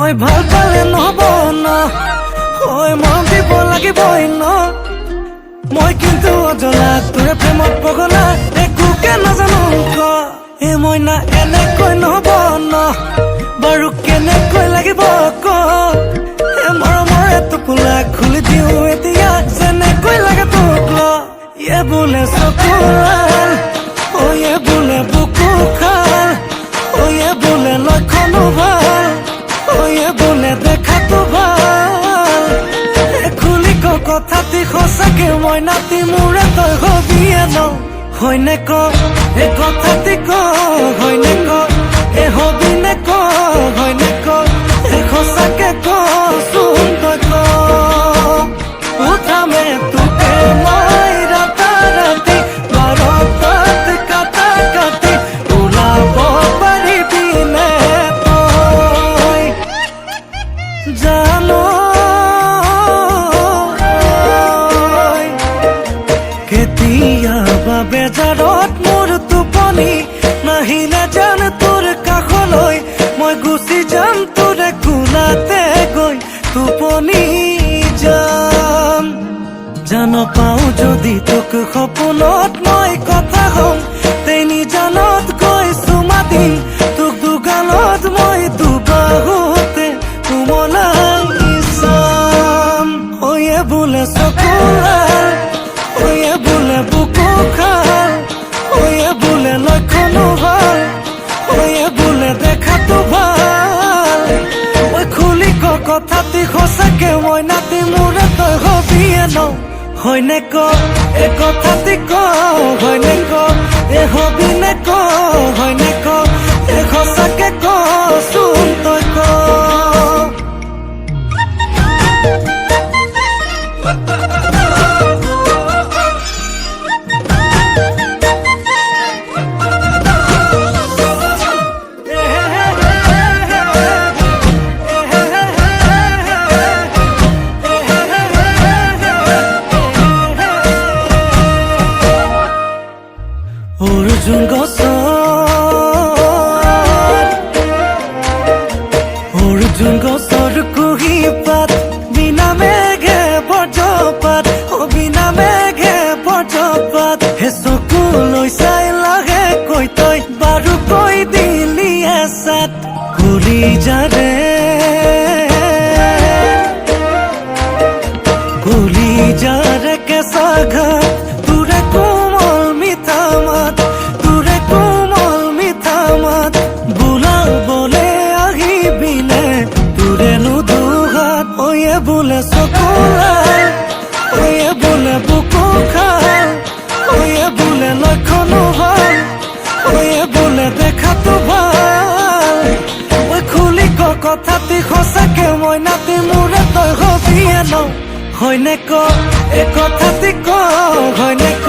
ঐ ভাল পালে নহব ন, ঐ মৰম দিব লাগিবই ন। মই কিন্তু অজলা তোৰে প্ৰেমত পগলা, একোকে নাজানো ক। এ মইনা এনেকৈ নহব ন, বাৰু কেনেকৈ লাগিব ক। এ মৰমৰ টোপোলা খুলি দিওঁ এতিয়া, যেনেকৈ লাগে তোক ল। এ বোলে চকু লাল, ঐ এ বোলে বুকু খাল, ঐ এ বোলে লক্ষণো ভাল, ঐ এ বোলে দেখাতো ভাল। এ খুলি ক কথাটি সঁচাকে মই নাতি মোৰে তই হবিয়ে ন। হয়নে ক এ কথাটি ক, হয়নে ক এ হবি নে ক, হয়নে ক এ সঁচাকে কচোন তই ক। উঠামে তোকে মই ৰাতাৰাতি, বাৰটাত কাটা কাটি ওলাব পাৰিবি নে তই জানো। কেতিয়াবা বেজাৰত মোৰ টোপনি নাহিলে জান তোৰ কাষলৈ, মই গুচি যাম তোৰে কোলাতে গৈ টোপনি যাম। জান পাওঁ যদি তোক সপোনত মই কথা হম, তেনি জানত গৈ চুমা দিম তোক দুগালত মই দুবাহুতে কোমলাই চাম। ঐ এ বোলে চকু লাল, ঐ এ বোলে বুকু খাল, ঐ এ বোলে লক্ষণো ভাল, ঐ এ বোলে দেখাতো ভাল। ঐ খুলি ক কথাটি সঁচাকে মই নাতি মোৰে তই হবিয়ে ন। হয়নে ক এ কথাটি ক, হয়নে ক এ হবি নে ক, হয়নে ক এ সঁচাকে কচোন তই ক। অৰ্জুন গছৰ কুহি পাত, বিনা মেঘে বজ্ৰপাত, বিনা মেঘে বজ্ৰপাত। হে চকুলৈ চাই লাগে কৈ তই বাৰু কৈ দিলি এচাত। কলি যাৰে কলি যাৰে কেঁচা ঘাট, তোৰে কোমল মিঠা মাত, তোৰে কোমল মিঠা মাত। বোলাবলে আহিবিনে তোৰে নুদুহাত। ঐ এ বোলে চকু লাল, ঐ এ বোলে বুকু খাল, ঐ এ বোলে লক্ষণো ভাল, ঐ এ বোলে দেখাতো ভাল। ঐ খুলি ক কথাটি সঁচাকে মই নাতি মোৰে তই হবিয়ে ন। হয়নে ক এ কথাটি ক, হয়নে ক